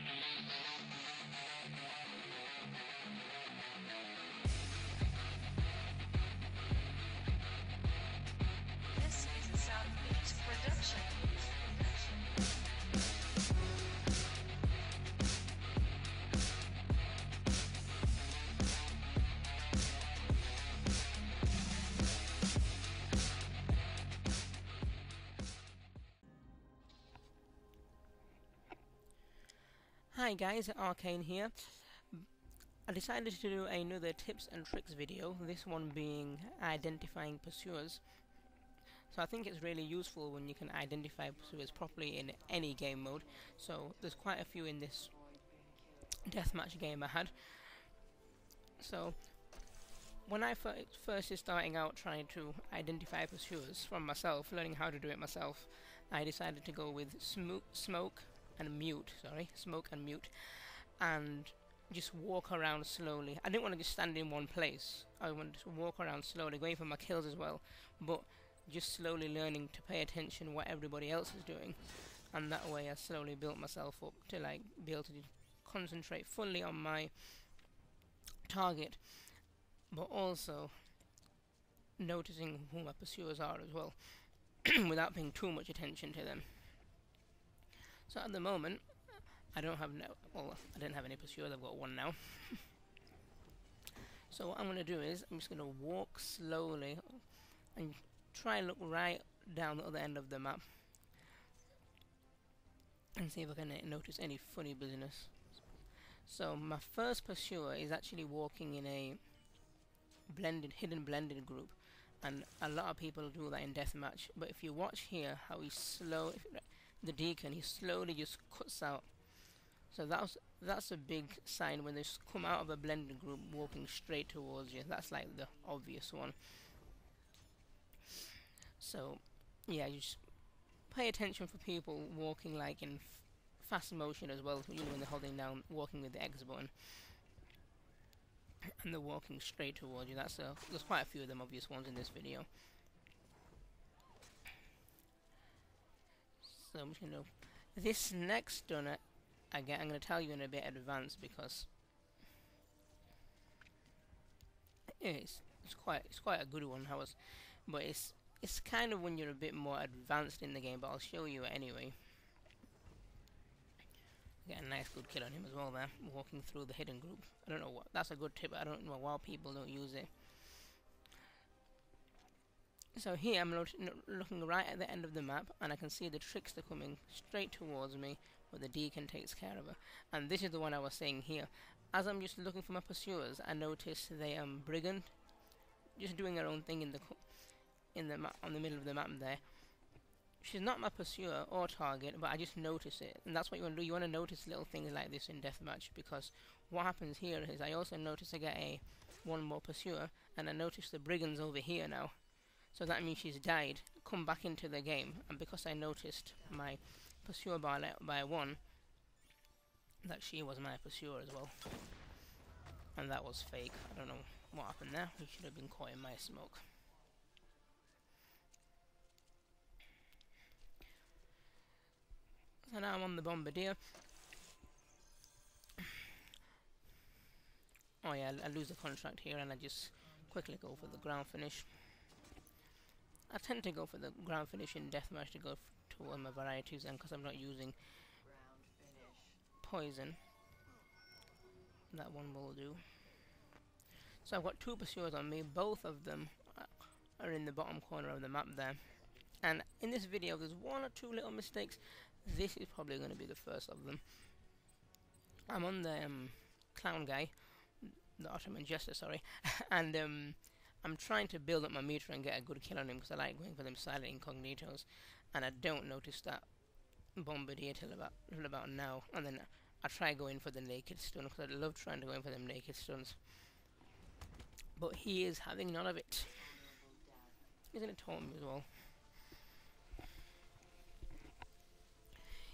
This is a South Beach production. Hi guys, Arcane here. I decided to do another tips and tricks video, this one being identifying pursuers. So I think it's really useful when you can identify pursuers properly in any game mode. So there's quite a few in this deathmatch game I had. So when I first is starting out trying to identify pursuers from myself, learning how to do it myself, I decided to go with smoke and mute, and just walk around slowly. I didn't want to just stand in one place. I wanted to walk around slowly, going for my kills as well, but just slowly learning to pay attention what everybody else is doing, and that way I slowly built myself up to like be able to concentrate fully on my target, but also noticing who my pursuers are as well, without paying too much attention to them. So at the moment, I don't have I didn't have any pursuers. I've got one now. So what I'm going to do is I'm just going to walk slowly and try and look right down the other end of the map and see if I can notice any funny business. So my first pursuer is actually walking in a hidden blended group, and a lot of people do that in deathmatch. But if you watch here, how he's the deacon, he slowly just cuts out. So that's a big sign when they come out of a blended group walking straight towards you. That's like the obvious one. So yeah, you just pay attention for people walking like in fast motion as well, you know, when they're holding down, walking with the X button, and they're walking straight towards you. There's quite a few of them obvious ones in this video. So I'm just going to this next stun again, I'm going to tell you in a bit advance because it's quite a good one. But it's kind of when you're a bit more advanced in the game. But I'll show you anyway. Get a nice good kill on him as well there, walking through the hidden group. I don't know what. That's a good tip. I don't know why people don't use it. So here I'm looking right at the end of the map, and I can see the trickster coming straight towards me, but the deacon takes care of her. And this is the one I was saying here. As I'm just looking for my pursuers, I notice they brigand, just doing her own thing on the middle of the map there. She's not my pursuer or target, but I just notice it, and that's what you want to do. You want to notice little things like this in deathmatch, because what happens here is I also notice I get one more pursuer, and I notice the brigand's over here now. So that means she's died, come back into the game, and because I noticed my pursuer by one, that she was my pursuer as well. And that was fake. I don't know what happened there. He should have been caught in my smoke. So now I'm on the bombardier. Oh yeah, I lose the contract here, and I just quickly go for the ground finish. I tend to go for the ground finish in deathmatch to go to all my varieties, and because I'm not using poison, that one will do. So I've got two pursuers on me. Both of them are in the bottom corner of the map there. And in this video, there's one or two little mistakes. This is probably going to be the first of them. I'm on the clown guy, the Ottoman Jester, sorry, and I'm trying to build up my meter and get a good kill on him because I like going for them silent incognitos, and I don't notice that bombardier till about now, and then I try going for the naked stun because I love trying to go in for them naked stuns, but he is having none of it. He's gonna taunt me as well.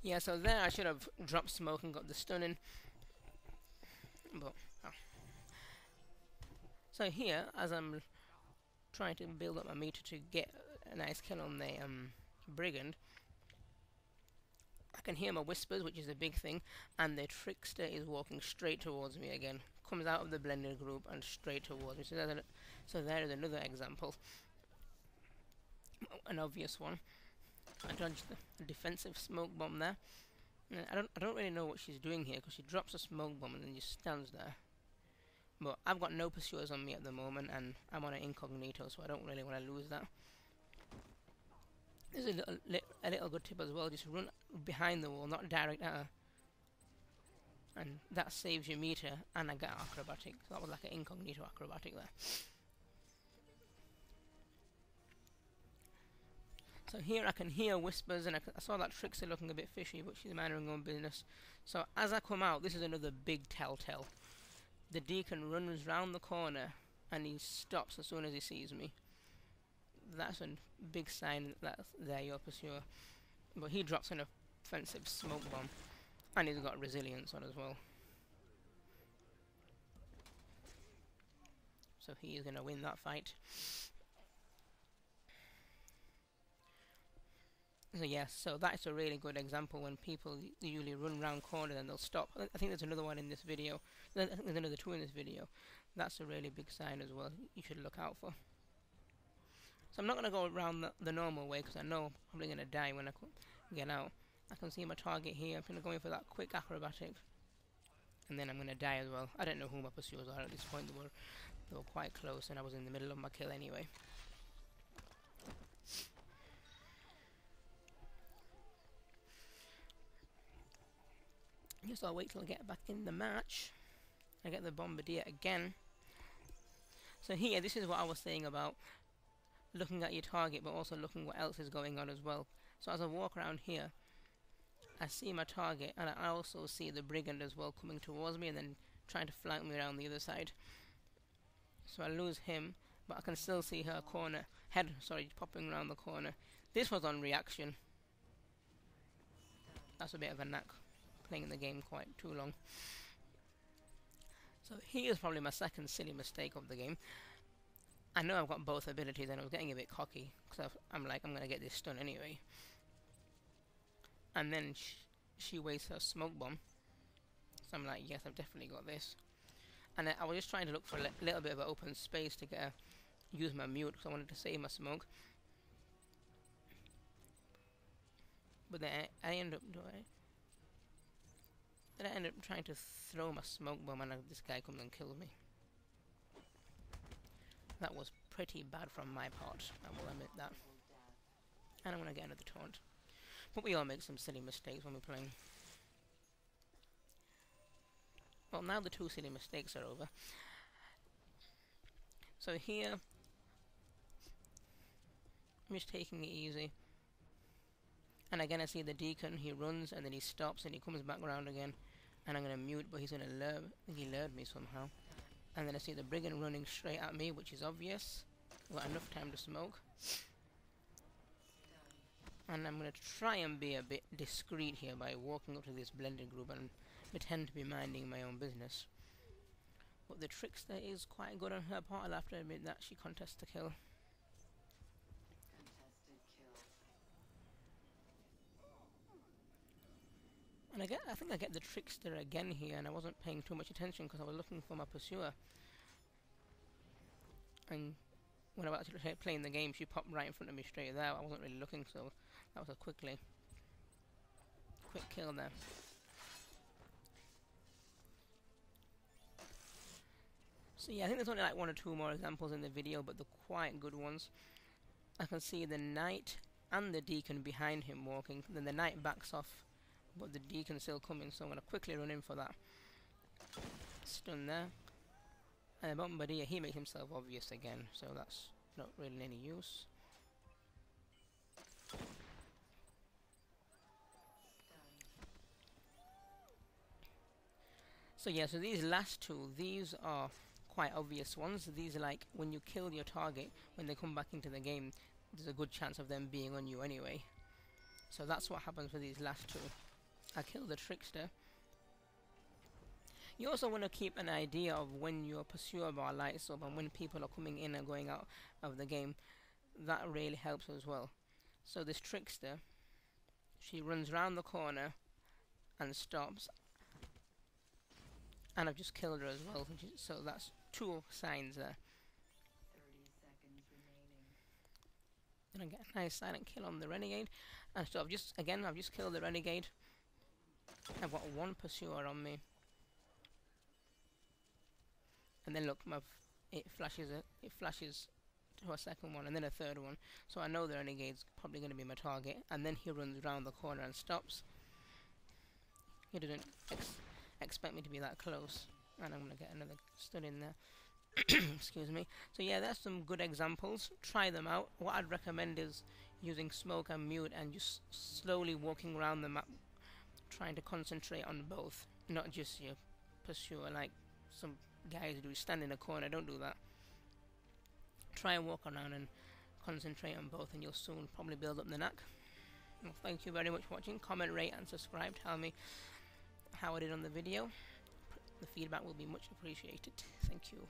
Yeah, so there I should have dropped smoke and got the stun in, but oh. So here, as I'm trying to build up my meter to get a nice kill on the brigand, can hear my whispers, which is a big thing, and the trickster is walking straight towards me again. Comes out of the blended group and straight towards me. So there is another example, an obvious one. I dodged the defensive smoke bomb there. I don't really know what she's doing here, because she drops a smoke bomb and then just stands there. But I've got no pursuers on me at the moment, and I'm on an incognito, so I don't really want to lose that. There's a little good tip as well, just run behind the wall, not direct at her. And that saves your meter, and I get acrobatic. So that was like an incognito acrobatic there. So here I can hear whispers, and I saw that Trickster looking a bit fishy, but she's minding her own business. So as I come out, this is another big telltale. The deacon runs round the corner, and he stops as soon as he sees me. That's a big sign that they're your pursuer. But he drops an offensive smoke bomb, and he's got resilience on as well. So he is going to win that fight. So yes, so that's a really good example when people usually run round corners and they'll stop. I think there's another one in this video. I think there's another two in this video. That's a really big sign as well. You should look out for. So I'm not going to go around the normal way, because I know I'm probably going to die when I get out. I can see my target here. I'm going to go in for that quick acrobatic, and then I'm going to die as well. I don't know who my pursuers are at this point. They were quite close, and I was in the middle of my kill anyway. Just I'll wait till I get back in the match. I get the bombardier again. So here, this is what I was saying about looking at your target, but also looking what else is going on as well. So as I walk around here, I see my target, and I also see the brigand as well coming towards me and then trying to flank me around the other side. So I lose him, but I can still see her head popping around the corner. This was on reaction. That's a bit of a knack, playing the game quite too long. So here's probably my second silly mistake of the game. I know I've got both abilities, and I was getting a bit cocky, because I'm like, I'm going to get this stun anyway. And then she wastes her smoke bomb. So I'm like, yes, I've definitely got this. And I was just trying to look for a little bit of an open space to use my mute, because I wanted to save my smoke. But then I end up trying to throw my smoke bomb, and this guy comes and kills me. That was pretty bad from my part, I will admit that. And I'm going to get another taunt. But we all make some silly mistakes when we're playing. Well, now the two silly mistakes are over. So here, I'm just taking it easy. And again I see the deacon, he runs and then he stops and he comes back around again. And I'm going to mute, but he's going to lure, I think he lured me somehow. And then I see the brigand running straight at me, which is obvious. I've got enough time to smoke. And I'm going to try and be a bit discreet here by walking up to this blended group and pretend to be minding my own business. But the trickster is quite good on her part, I'll have to admit that. She contests the kill. And I think I get the trickster again here, and I wasn't paying too much attention because I was looking for my pursuer. And when I was actually playing the game, she popped right in front of me straight there. I wasn't really looking, so that was a quick kill there. So yeah, I think there's only like one or two more examples in the video, but they're quite good ones. I can see the knight and the deacon behind him walking. Then the knight backs off, but the deacon's still coming, so I'm going to quickly run in for that. Stun there. And the bombardier, he makes himself obvious again, so that's not really any use. So yeah, so these last two, these are quite obvious ones. These are like, when you kill your target, when they come back into the game, there's a good chance of them being on you anyway. So that's what happens for these last two. I killed the trickster. You also want to keep an idea of when your pursuer bar lights up and when people are coming in and going out of the game. That really helps as well. So this trickster, She runs round the corner and stops, and I've just killed her as well, so that's 2 signs there. 30 seconds remaining. Then I get a nice silent kill on the renegade, and so I've just killed the renegade. I've got 1 pursuer on me, and then look, it flashes to a second one and then a third one, so I know the renegade's probably going to be my target. And then he runs round the corner and stops. He doesn't expect me to be that close, and I'm going to get another stud in there. Excuse me. So yeah, that's some good examples. Try them out. What I'd recommend is using smoke and mute and just slowly walking around the map, trying to concentrate on both, not just your pursuer like some guys do. Stand in a corner, don't do that. Try and walk around and concentrate on both, and you'll soon probably build up the knack. Well, thank you very much for watching. Comment, rate and subscribe. Tell me how I did on the video. The feedback will be much appreciated. Thank you.